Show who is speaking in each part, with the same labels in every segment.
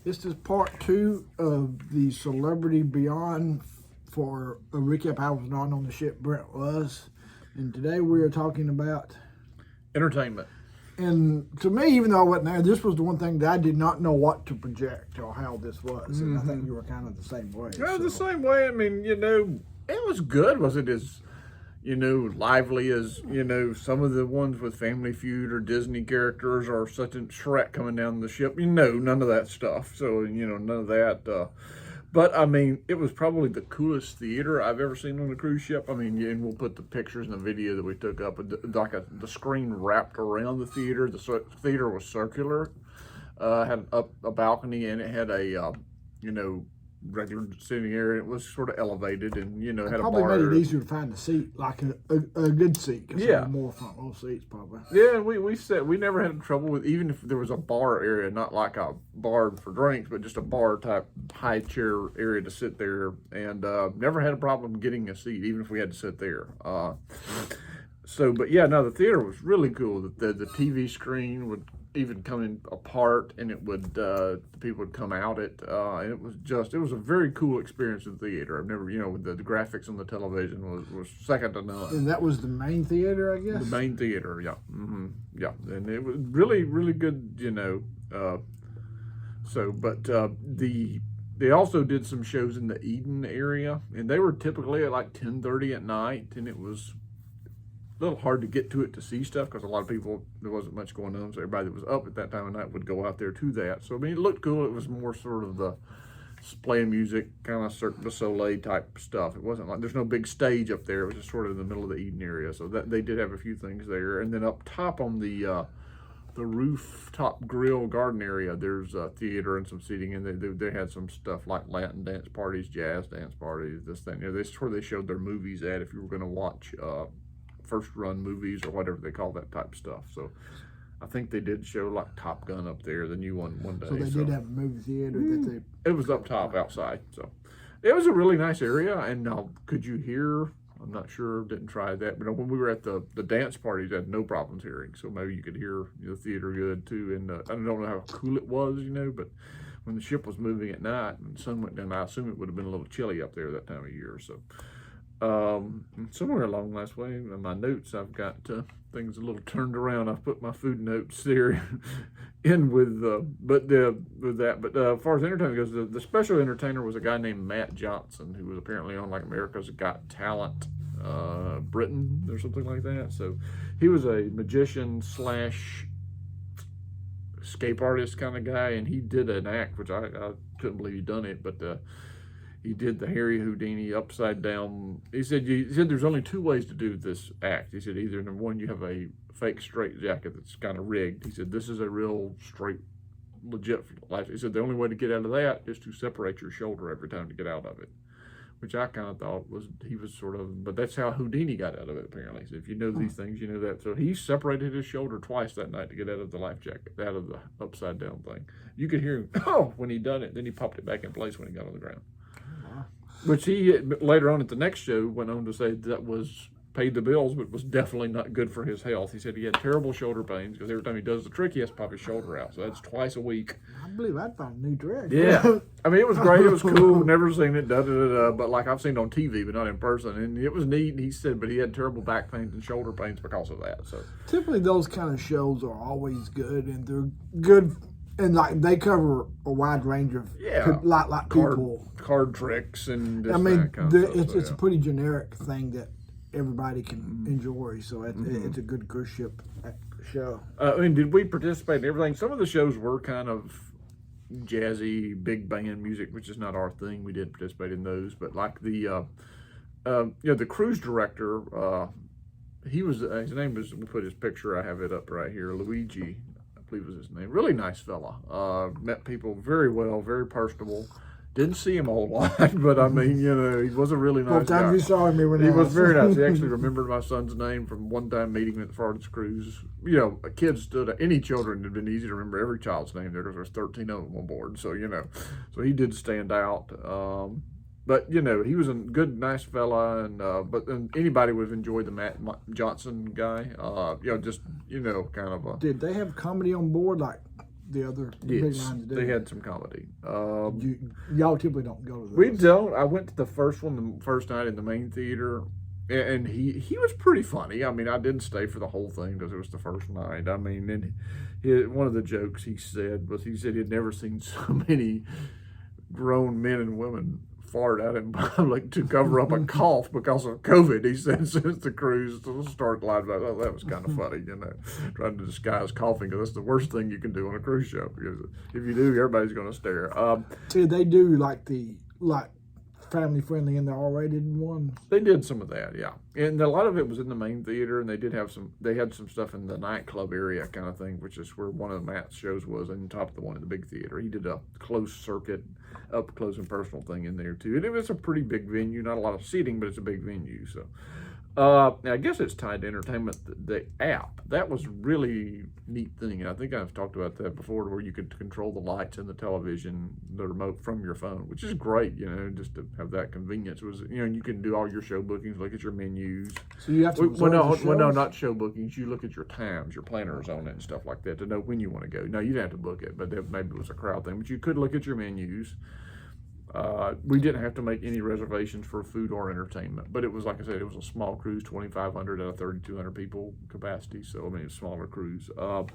Speaker 1: This is part 2 of the Celebrity Beyond for a recap. I was not on the ship, Brent was. And today we are talking about
Speaker 2: entertainment.
Speaker 1: And to me, even though I wasn't there, this was the one thing that I did not know what to project or how this was. And I think you were kind of the same way.
Speaker 2: Yeah, the same way. I mean, it was good. Was it as, lively as, some of the ones with Family Feud or Disney characters or such as Shrek coming down the ship? None of that stuff. So, none of that. But, I mean, it was probably the coolest theater I've ever seen on a cruise ship. I mean, and we'll put the pictures and the video that we took up. Like the screen wrapped around the theater. The theater was circular. Had a balcony, and it had a, regular sitting area. It was sort of elevated and, had a bar.
Speaker 1: Probably made it easier to find a seat, like a good seat. Cause
Speaker 2: yeah.
Speaker 1: More front row seats, probably.
Speaker 2: Yeah, we never had trouble with, even if there was a bar area, not like a bar for drinks, but just a bar type high chair area to sit there, and never had a problem getting a seat, even if we had to sit there. But yeah, no, the theater was really cool. The TV screen would even come in apart, and it would the people would come out and it was a very cool experience in the theater. I've never, with the graphics on the television was second to none.
Speaker 1: And that was the main theater, I guess.
Speaker 2: The main theater, yeah, yeah, and it was really, really good, They also did some shows in the Eden area, and they were typically at like 10:30 at night, and it was a little hard to get to it to see stuff because a lot of people, there wasn't much going on, so everybody that was up at that time of night would go out there to that. So I mean, it looked cool. It was more sort of the playing music, kind of Cirque du Soleil type stuff. It wasn't like, there's no big stage up there. It was just sort of in the middle of the Eden area. So that they did have a few things there, and then up top on the rooftop grill garden area, there's a theater and some seating, and they had some stuff like Latin dance parties, jazz dance parties, this thing. That's where they showed their movies at if you were going to watch first run movies or whatever they call that type of stuff. So I think they did show like Top Gun up there, the new one day.
Speaker 1: So they did have a movie theater that they...
Speaker 2: It was up top outside. So it was a really nice area. And could you hear? I'm not sure, didn't try that, but when we were at the dance parties, I had no problems hearing. So maybe you could hear the theater good too. And I don't know how cool it was, but when the ship was moving at night and the sun went down, I assume it would have been a little chilly up there that time of year. So somewhere along last way in my notes, I've got things a little turned around. I've put my food notes there in with that. But as far as entertainment goes, the special entertainer was a guy named Matt Johnson, who was apparently on like America's Got Talent Britain or something like that. So he was a magician / escape artist kind of guy, and he did an act which I couldn't believe he'd done it, but he did the Harry Houdini upside down. He said there's only 2 ways to do this act. He said either number one, you have a fake straight jacket that's kind of rigged. He said this is a real straight, legit life. He said the only way to get out of that is to separate your shoulder every time to get out of it, which I kind of thought he was sort of, but that's how Houdini got out of it apparently. So if you know these things, you know that. So he separated his shoulder twice that night to get out of the life jacket, out of the upside down thing. You could hear him when he done it. Then he popped it back in place when he got on the ground. Which he later on at the next show went on to say that was paid the bills, but was definitely not good for his health. He said he had terrible shoulder pains because every time he does the trick, he has to pop his shoulder out. So that's twice a week.
Speaker 1: I believe I'd find a new trick.
Speaker 2: Yeah. I mean, it was great. It was cool. Never seen it. But like I've seen it on TV, but not in person. And it was neat. He said, but he had terrible back pains and shoulder pains because of that. So
Speaker 1: typically those kind of shows are always good, and they're good. And like they cover a wide range of people,
Speaker 2: card tricks, and
Speaker 1: I mean, it's a pretty generic thing that everybody can enjoy. So it's a good cruise ship show.
Speaker 2: I mean, did we participate in everything? Some of the shows were kind of jazzy, big band music, which is not our thing. We did participate in those, but like the cruise director, he was his name was. We put his picture. I have it up right here. Luigi, was his name. Really nice fella. Met people very well, very personable. Didn't see him a whole lot, but I mean, he was a really nice guy.
Speaker 1: Times you saw him,
Speaker 2: he was very nice. He actually remembered my son's name from one time meeting him at the farthest cruise. A kid any children, it had been easy to remember every child's name there because there's 13 of them on board. So, so he did stand out. But he was a good, nice fella, and anybody would have enjoyed the Matt Johnson guy. Kind of a.
Speaker 1: Did they have comedy on board, like the other big
Speaker 2: Yes,
Speaker 1: lines do.
Speaker 2: they had some comedy.
Speaker 1: Y'all typically don't go to those.
Speaker 2: We don't. I went to the first one the first night in the main theater, and he was pretty funny. I mean, I didn't stay for the whole thing because it was the first night. I mean, and one of the jokes he said was he said he'd never seen so many grown men and women fart out in public to cover up a cough because of COVID. He said since the cruise started live, I thought that was kind of funny, trying to disguise coughing because that's the worst thing you can do on a cruise show. Because if you do, everybody's going to stare.
Speaker 1: See, they do like family friendly and the R-rated ones.
Speaker 2: They did some of that, yeah, and a lot of it was in the main theater, and they did have some. They had some stuff in the nightclub area, kind of thing, which is where one of Matt's shows was, on top of the one in the big theater. He did a close circuit, up close and personal thing in there too, and it was a pretty big venue. Not a lot of seating, but it's a big venue. So, now I guess it's tied to entertainment. The app, that was really neat thing, and I think I've talked about that before, where you could control the lights and the television, the remote from your phone, which is great. Just to have that convenience. It was and you can do all your show bookings, look at your menus.
Speaker 1: So you have to.
Speaker 2: No, not show bookings. You look at your times, your planners on it, and stuff like that to know when you want to go. No, you didn't have to book it, but maybe it was a crowd thing. But you could look at your menus. We didn't have to make any reservations for food or entertainment, but it was, like I said, it was a small cruise, 2,500 out of 3,200 people capacity. So, I mean, it's a smaller cruise. Like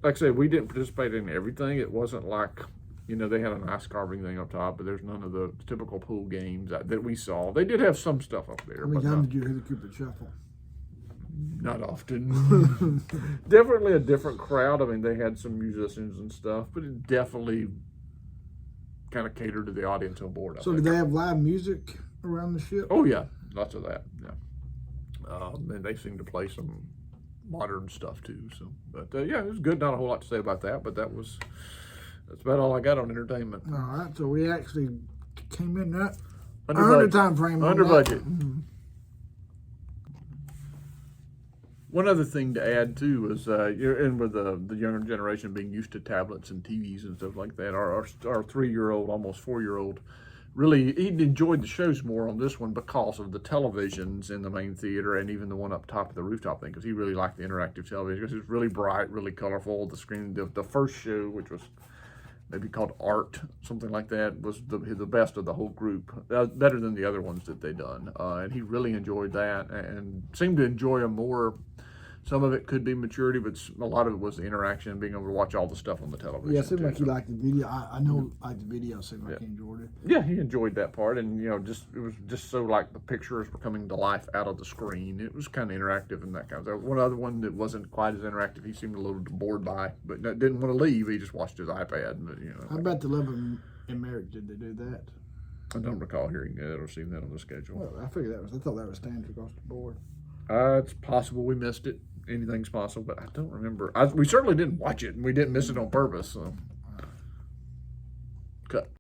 Speaker 2: I said, we didn't participate in everything. It wasn't like, they had an ice carving thing up top, but there's none of the typical pool games that we saw. They did have some stuff up there.
Speaker 1: How many times did you hear the Cupid Shuffle?
Speaker 2: Not often. Definitely a different crowd. I mean, they had some musicians and stuff, but it definitely kind of catered to the audience on board.
Speaker 1: So did they have live music around the ship?
Speaker 2: Oh yeah, lots of that. Yeah, and they seem to play some modern stuff too. So, but yeah, it was good. Not a whole lot to say about that, but that's about all I got on entertainment.
Speaker 1: All right, so we actually came in that
Speaker 2: under
Speaker 1: time frame,
Speaker 2: under budget. Mm-hmm. One other thing to add too is, and with the younger generation being used to tablets and TVs and stuff like that, our 3-year-old, almost 4-year-old, really he enjoyed the shows more on this one because of the televisions in the main theater and even the one up top of the rooftop thing, because he really liked the interactive television because it's really bright, really colorful. The screen, the first show, which was maybe called Art, something like that, was the best of the whole group, better than the other ones that they done, and he really enjoyed that and seemed to enjoy them more. Some of it could be maturity, but a lot of it was the interaction and being able to watch all the stuff on the television.
Speaker 1: Yeah, it seemed like he liked the video. I know, like the video, seemed like he enjoyed it.
Speaker 2: Yeah, he enjoyed that part, and it was just so like the pictures were coming to life out of the screen. It was kind of interactive and that kind of stuff. One other one that wasn't quite as interactive, he seemed a little bored by, but didn't want to leave. He just watched his iPad. But,
Speaker 1: How about the Love and Marriage? Did they do that?
Speaker 2: I don't recall hearing that or seeing that on the schedule.
Speaker 1: Well, I thought that was standard across the board.
Speaker 2: It's possible we missed it. Anything's possible, but I don't remember. We certainly didn't watch it, and we didn't miss it on purpose. So. Cut.